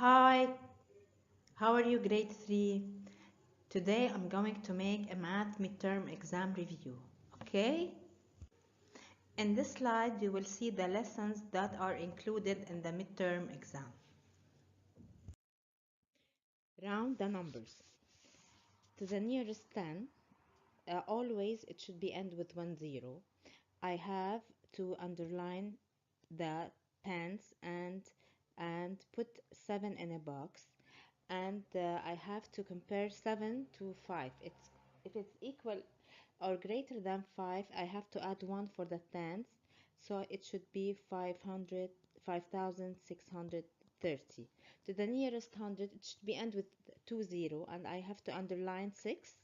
Hi, how are you, grade 3? Today I'm going to make a math midterm exam review, okay? In this slide, you will see the lessons that are included in the midterm exam. Round the numbers. To the nearest 10, always it should be end with 10. I have to underline the tens and put 7 in a box, and I have to compare 7 to 5. If it's equal or greater than 5, I have to add 1 for the tens, so it should be 5,630. To the nearest 100, it should be end with 20, and I have to underline 6,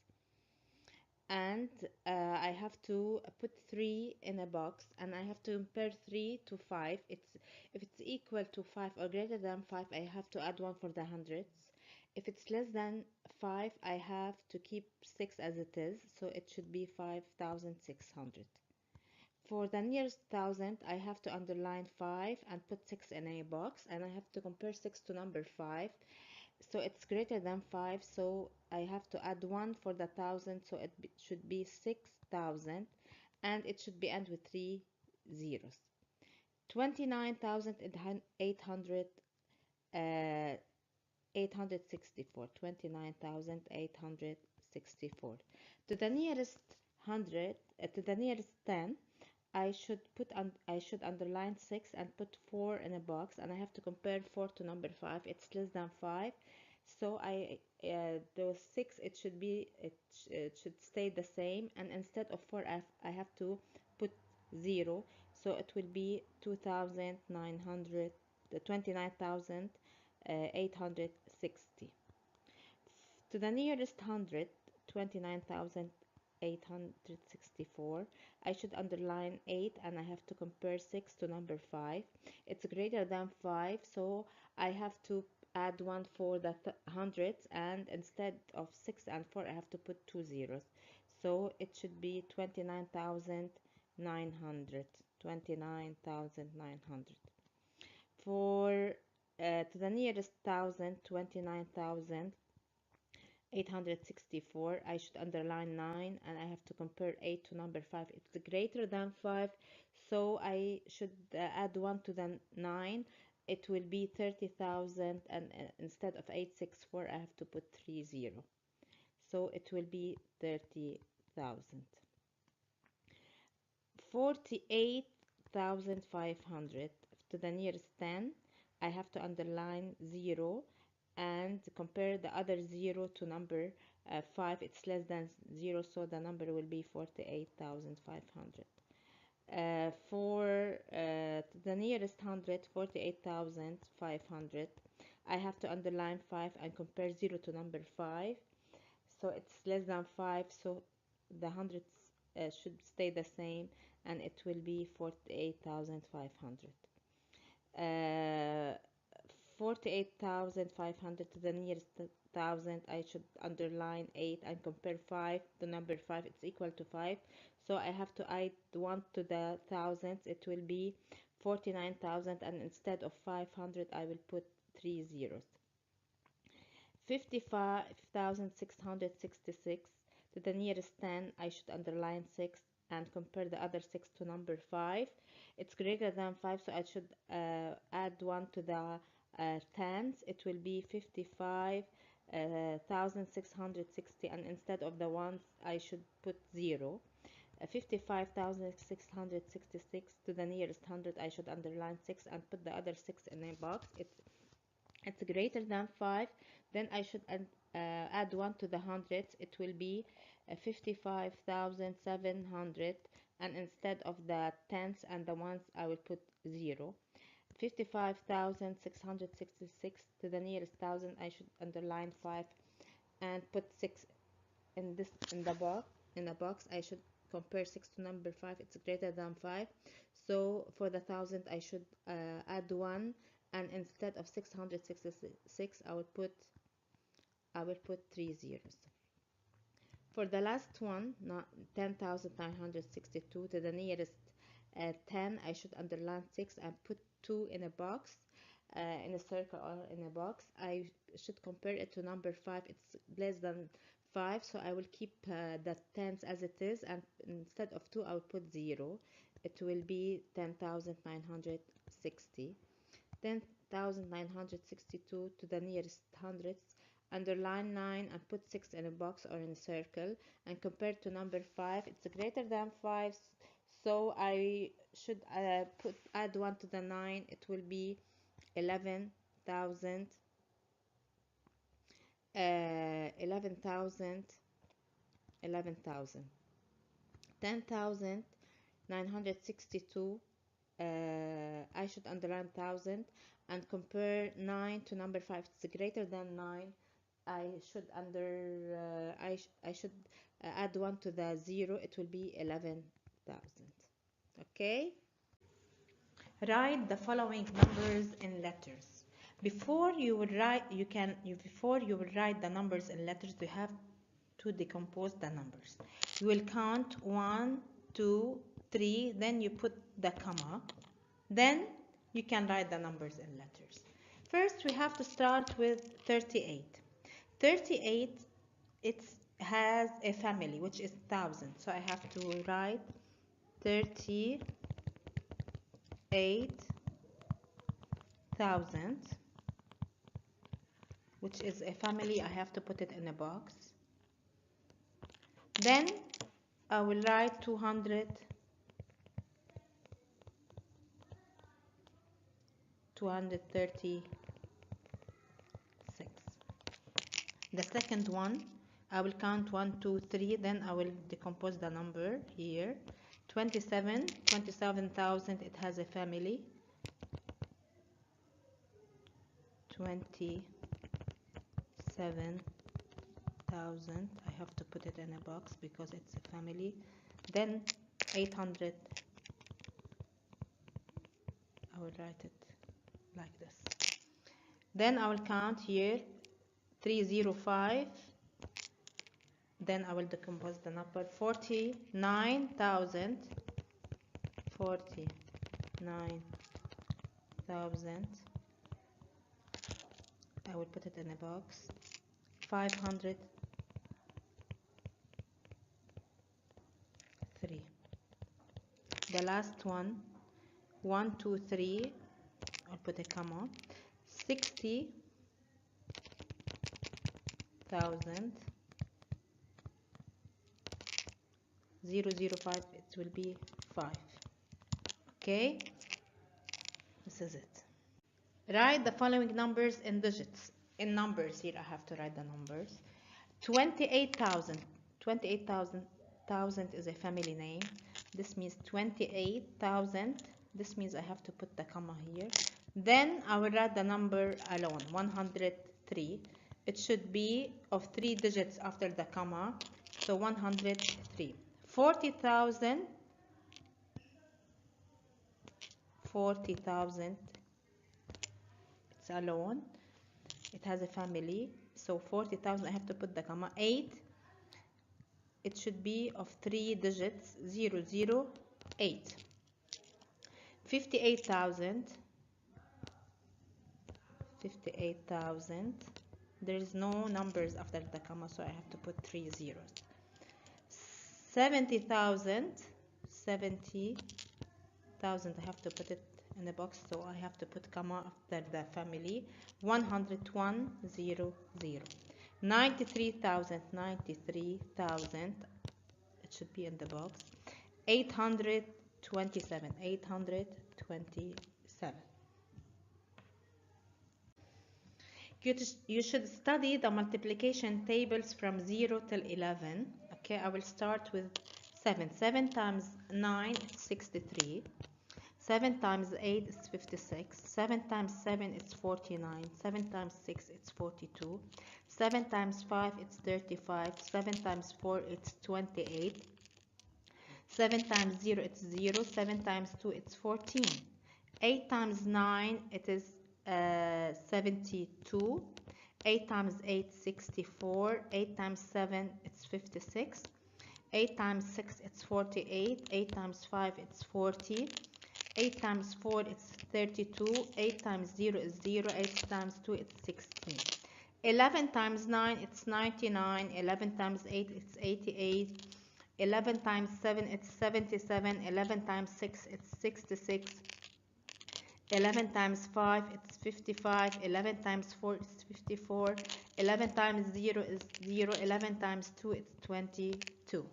and I have to put 3 in a box, and I have to compare 3 to 5. If it's equal to 5 or greater than 5, I have to add 1 for the hundreds. If it's less than 5, I have to keep 6 as it is, so it should be 5,600. For the nearest thousand, I have to underline 5 and put 6 in a box, and I have to compare 6 to number 5. So it's greater than 5, so I have to add 1 for the thousand, so should be 6,000, and it should be end with 3 zeros. 29,800 864. 29,864. To the nearest 100, to the nearest 10, I should underline 6 and put 4 in a box, and I have to compare 4 to number 5. It's less than 5, so those 6, it should stay the same, and instead of 4, I have to put 0, so it will be 29,860. To the nearest 100, 29,864, I should underline 8, and I have to compare 6 to number 5. It's greater than 5, so I have to add 1 for the hundreds, and instead of 6 and 4, I have to put 2 zeros. So it should be 29,900. 29,900. For to the nearest thousand, 29,864, I should underline 9, and I have to compare 8 to number 5. It's greater than 5, so I should add 1 to the 9. It will be 30,000, and instead of 864, I have to put 30. So it will be 30,000. 48,500. To the nearest 10, I have to underline 0 and compare the other 0 to number 5. It's less than 0, so the number will be 48,500. For the nearest 100, 48,500, I have to underline 5 and compare 0 to number 5. So it's less than 5, so the hundreds should stay the same, and it will be 48,500. 48,500 to the nearest thousand, I should underline 8 and compare 5 to number 5. It's equal to 5, so I have to add 1 to the thousands. It will be 49,000, and instead of 500, I will put 3 zeros. 55,666. To the nearest 10, I should underline 6 and compare the other 6 to number 5. It's greater than 5, so I should add 1 to the tens. It will be 55,660, and instead of the ones, I should put 0. 55,666. To the nearest 100, I should underline 6 and put the other 6 in a box. It's greater than 5, then I should add 1 to the hundreds. It will be 55,700, and instead of the tens and the ones, I will put 0. 55,666. To the nearest thousand, I should underline 5 and put 6 in the box. I should compare 6 to number 5. It's greater than 5, so for the thousand, I should add 1, and instead of 666, I will put 3 zeros. For the last one, 10,962, to the nearest 10, I should underline 6 and put 2 in a box. in a circle or in a box, I should compare it to number 5. It's less than 5, so I will keep the tens as it is, and instead of 2 I will put 0. It will be 10,960. 10,962 to the nearest hundreds. Underline 9 and put 6 in a box or in a circle, and compared to number 5, it's greater than 5, so I should add 1 to the 9. It will be 11,000, 11,000, 11,000. 10,962, I should underline 1,000 and compare 9 to number 5. It's greater than 9. I should add 1 to the 0. It will be 11,000. Okay? Write the following numbers in letters. Before you will write the numbers in letters, you have to decompose the numbers. You will count 1, 2, 3, then you put the comma. Then you can write the numbers in letters. First, we have to start with 38. 38, it has a family, which is 1,000. So I have to write 38,000, which is a family. I have to put it in a box. Then I will write 236. The second one, I will count 1, 2, 3, then I will decompose the number here. 27,000, it has a family. 27,000, I have to put it in a box because it's a family. Then 800, I will write it like this. Then I will count here 305. Then I will decompose the number. 49,000, 49,000, I will put it in a box. 503. The last one, 1, 2, 3, I'll put a comma. 60,000, 005, it will be 5. Okay, this is it. Write the following numbers in digits. In numbers, here I have to write the numbers. 28,000. 28,000 is a family name. This means 28,000. This means I have to put the comma here. Then I will write the number alone, 103. It should be of 3 digits after the comma, so 103. 40,000. 40,000. It's alone. It has a family, so 40,000. I have to put the comma. 8. It should be of 3 digits, 008. 58,000. 58,000. There is no numbers after the comma, so I have to put 3 zeros. 70,000. 70,000. I have to put it in the box, so I have to put comma after the family. 101,000. 93,000. 93,000. It should be in the box. 827. 827. You should study the multiplication tables from 0 till 11. Okay, I will start with 7. 7 times 9 is 63. 7 times 8 is 56. 7 times 7 is 49. 7 times 6 is 42. 7 times 5 it's 35. 7 times 4 it's 28. 7 times 0 it's 0. 7 times 2 it's 14. 8 times 9 it is 72. 8 times 8 64. 8 times 7 it's 56. 8 times 6 it's 48. 8 times 5 it's 40. 8 times 4 it's 32. 8 times 0 is 0. 8 times 2 it's 16. 11 times 9 it's 99. 11 times 8 it's 88. 11 times 7 it's 77. 11 times 6 it's 66. 11 times 5 it's 55. 11 times 4 is 54. 11 times 0 is 0. 11 times 2 it's 22.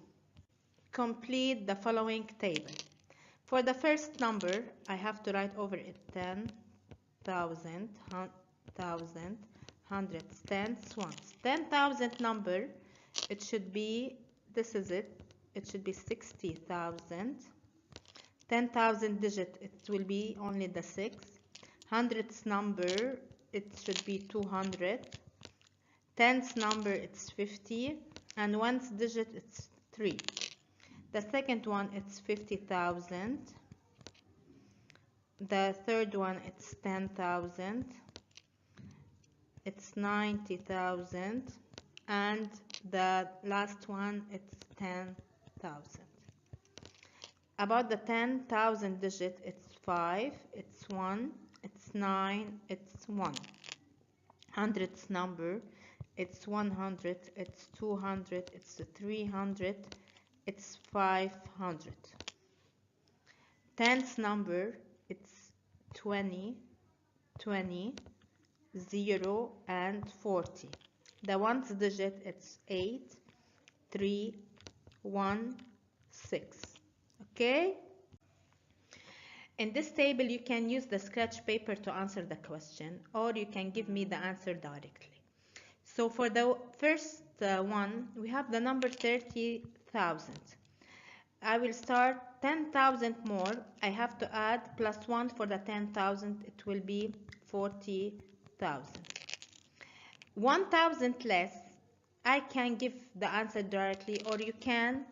Complete the following table. For the first number, I have to write over it 10,000, hundreds, tens, ones. 10,000 number, it should be, this is it, it should be 60,000. 10,000 digit, it will be only the 6. Hundreds number, it should be 200. Tens number, it's 50. And ones digit, it's 3. The second one, it's 50,000. The third one, it's 10,000. It's 90,000. And the last one, it's 10,000. About the 10,000 digit, it's 5, it's 1, it's 9, it's 1. Hundreds number, it's 100, it's 200, it's 300, it's 500. Tens number, it's 20, 20, 0, and 40. The ones digit, it's 8, 3, 1, 6. Okay? In this table, you can use the scratch paper to answer the question, or you can give me the answer directly. So for the first one, we have the number 30,000. I will start 10,000 more. I have to add plus 1 for the 10,000. It will be 40,000. 1,000 less. I can give the answer directly, or you can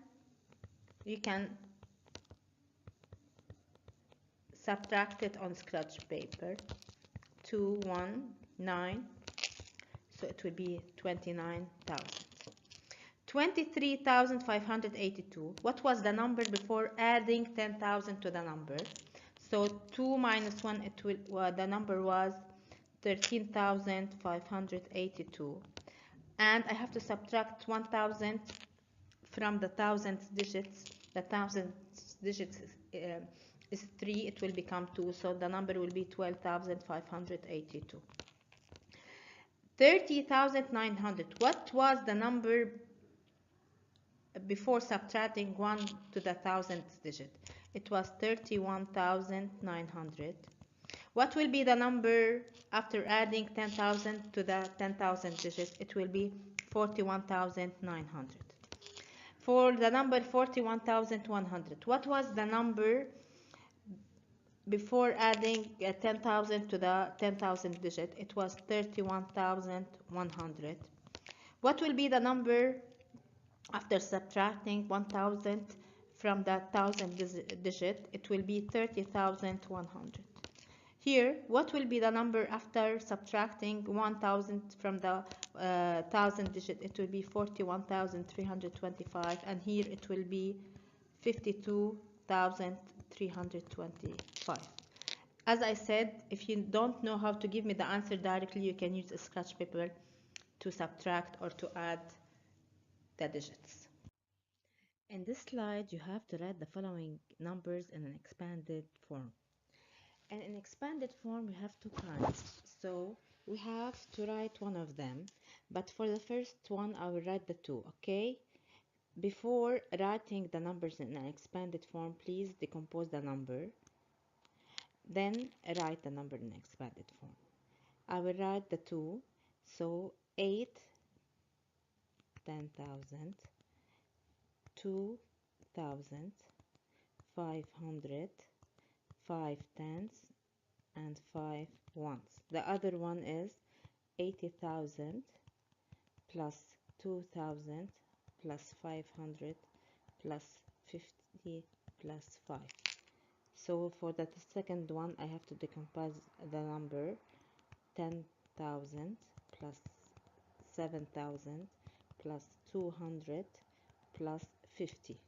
subtract it on scratch paper. 2, 1, 9. So it will be 29,000. 23,582. What was the number before adding 10,000 to the number? So 2 minus 1, the number was 13,582. And I have to subtract 1,000 from the thousandth digits. The thousandth digits is 3. It will become 2. So the number will be 12,582. 30,900. What was the number before subtracting 1 to the thousandth digit? It was 31,900. What will be the number after adding 10,000 to the 10,000 digit? It will be 41,900. For the number 41,100, what was the number before adding 10,000 to the 10,000 digit? It was 31,100. What will be the number after subtracting 1,000 from the 1,000 digit? It will be 30,100. Here, what will be the number after subtracting 1,000 from the 1,000 digit? It will be 41,325, and here it will be 52,325. As I said, if you don't know how to give me the answer directly, you can use a scratch paper to subtract or to add the digits. In this slide, you have to write the following numbers in an expanded form. And in expanded form, we have two kinds. So we have to write one of them. But for the first one, I will write the two, okay? Before writing the numbers in an expanded form, please decompose the number. Then write the number in expanded form. I will write the two. So 8, 10,000, 2,000, 500, 5 tens, and 5 ones. The other one is 80,000 plus 2,000 plus 500 plus 50 plus 5. So for the second one, I have to decompose the number 10,000 plus 7,000 plus 200 plus 50.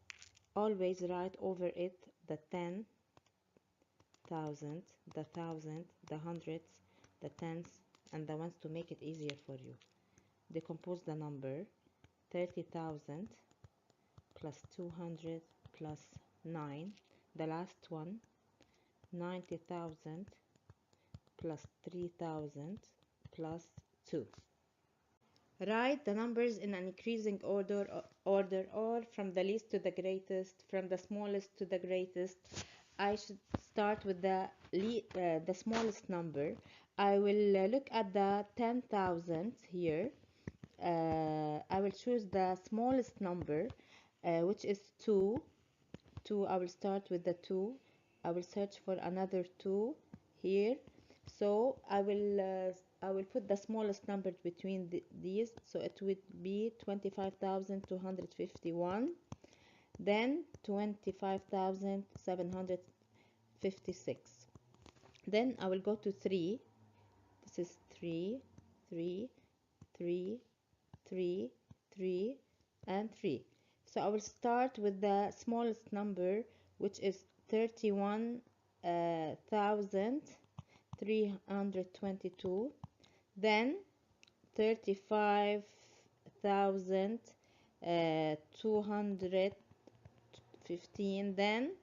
Always write over it the 10 thousand, the thousand, the hundreds, the tens, and the ones to make it easier for you. Decompose the number 30,000 plus 200 plus 9. The last one, 90,000 plus 3,000 plus 2. Write the numbers in an increasing order or from the least to the greatest, from the smallest to the greatest. I should start with the smallest number. I will look at the 10,000 here. I will choose the smallest number, which is 2. 2. I will start with the 2. I will search for another 2 here. So I will put the smallest number between these, so it would be 25,251, then 25,756. Then I will go to 3. This is 3, 3, 3, 3, 3, and 3. So I will start with the smallest number, which is 31,322, then 35,215, then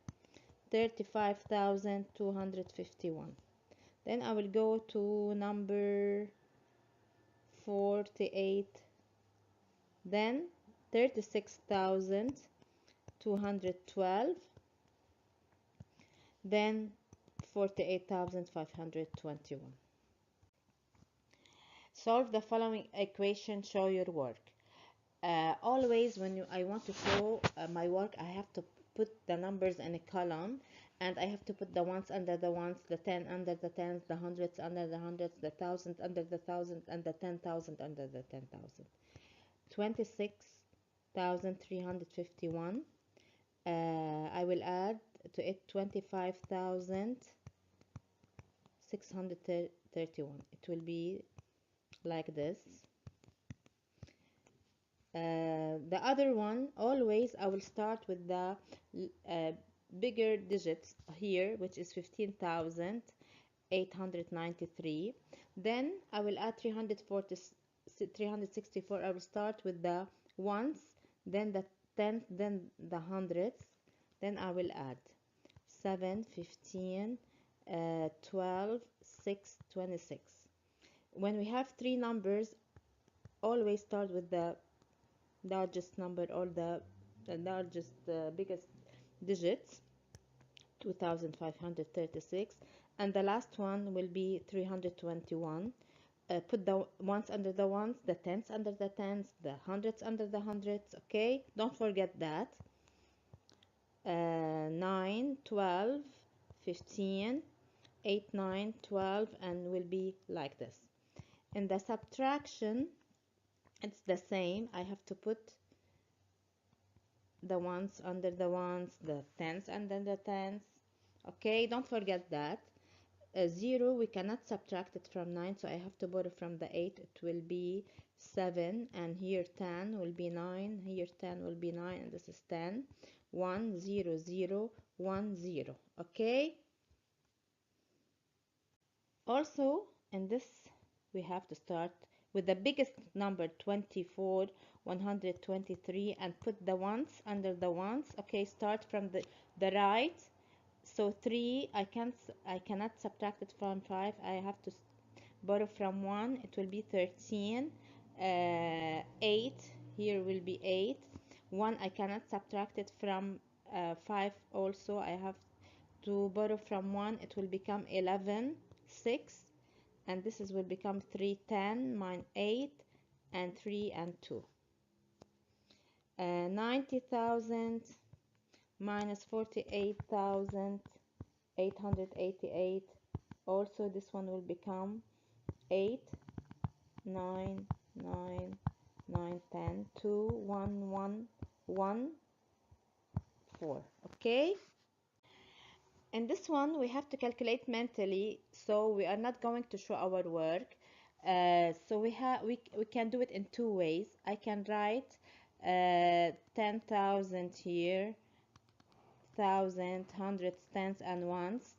35,251. Then I will go to number 48, then 36,212, then 48,521. Solve the following equation, show your work. Always when I want to show my work, I have to put the numbers in a column, and I have to put the ones under the ones, the 10 under the tens, the hundreds under the hundreds, the thousand under the thousand, and the 10,000 under the 10,000. 26,351. I will add to it 25,631. It will be like this. The other one, always I will start with the bigger digits here, which is 15,893. Then I will add 364. I will start with the ones, then the tens, then the hundreds. Then I will add 7, 15, 12, 6, 26. When we have three numbers, always start with the largest number, or the largest, biggest digits, 2,536, and the last one will be 321. Put the ones under the ones, the tens under the tens, the hundreds under the hundreds. Okay, don't forget that. 9, 12, 15, 8, 9, 12, and will be like this. In the subtraction, it's the same. I have to put the ones under the ones, the tens under the tens. Okay, don't forget that. 0, we cannot subtract it from 9, so I have to borrow from the 8. It will be 7, and here 10 will be 9, here 10 will be 9, and this is 10. 1, 0, 0, 1, 0. Okay, also in this we have to start with the biggest number, 24,123, and put the ones under the ones. Okay, start from the right. So 3, I cannot subtract it from 5. I have to borrow from 1. It will be 13. 8, here will be 8. 1, I cannot subtract it from 5 also. I have to borrow from 1. It will become 11. 6, and this will become 3, 10, minus 8, and 3 and 2. 90,000 minus 48,888. Also this one will become 8, 9, 9, 9, 10, 2, 1, 1, 1, 4. Okay, in this one we have to calculate mentally, so we are not going to show our work. So we can do it in two ways. I can write 10,000 here, thousand, hundreds, tens, and ones.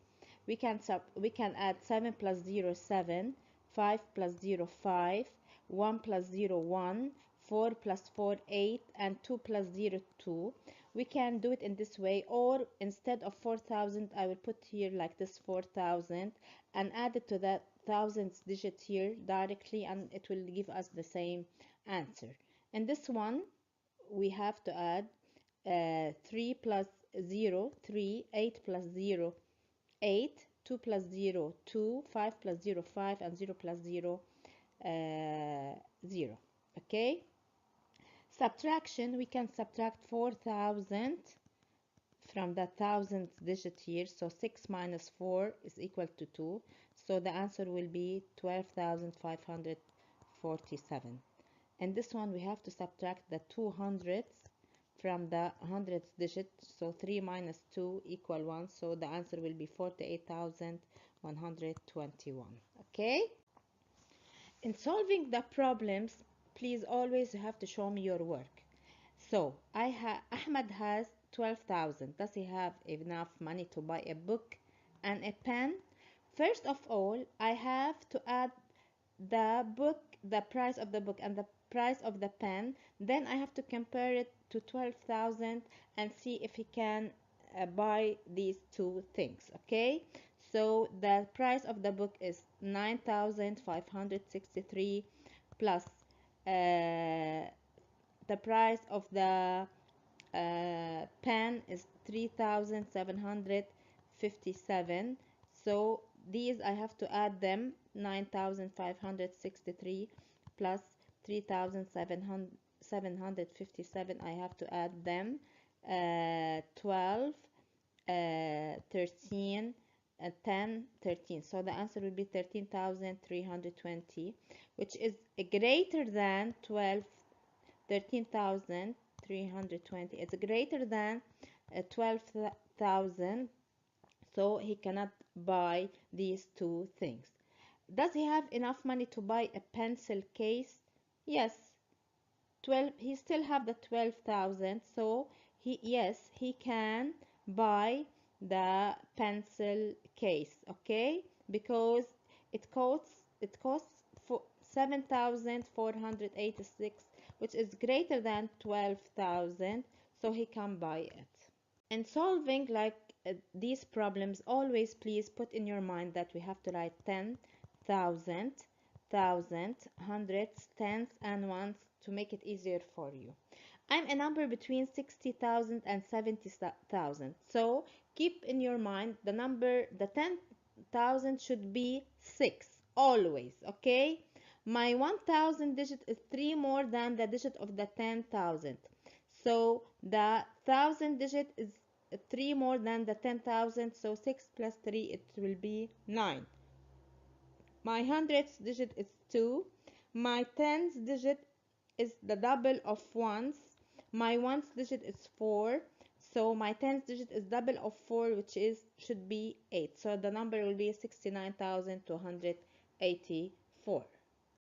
we can add 7 plus 0 7, 5 plus 0 5, 1 plus 0 1, 4 plus 4 8, and 2 plus 0 2. We can do it in this way, or instead of 4000 I will put here like this 4000 and add it to that thousands digit here directly, and it will give us the same answer. In this one we have to add 3 plus 0 3, 8 plus 0 8, 2 plus 0 2, 5 plus 0 5, and 0 plus 0 0. Okay, subtraction, we can subtract 4000 from the thousandth digit here, so 6 minus 4 is equal to 2, so the answer will be 12,547. And this one we have to subtract the 200 from the hundredth digit, so 3 minus 2 equal 1, so the answer will be 48,121. Okay, in solving the problems, please always have to show me your work. So Ahmed has 12,000. Does he have enough money to buy a book and a pen? First of all, I have to add the book, the price of the book and the price of the pen. Then I have to compare it to 12,000 and see if he can buy these two things. Okay, so the price of the book is 9,563 plus the price of the pen is 3,757. So these I have to add them, 9,563 plus 3,757. I have to add them 12, 13, 10, 13. So the answer will be 13,320, which is greater than 13,320. It's greater than 12,000, so he cannot buy these two things. Does he have enough money to buy a pencil case? Yes, 12. He still have the 12,000, so yes, he can buy the pencil case. Okay, because it costs 7,486, which is greater than 12,000, so he can buy it. And solving like these problems, always please put in your mind that we have to write 10,000, thousands, hundreds, tens, and ones to make it easier for you. I'm a number between 60,000 and 70,000, so keep in your mind the number, the 10,000 should be 6 always. Okay, my 1000 digit is 3 more than the digit of the 10,000, so the 1000 digit is 3 more than the 10,000, so 6 plus 3, it will be 9. My hundredths digit is 2. My tens digit is the double of ones. My ones digit is 4. So my tens digit is double of 4, which should be 8. So the number will be 69,284.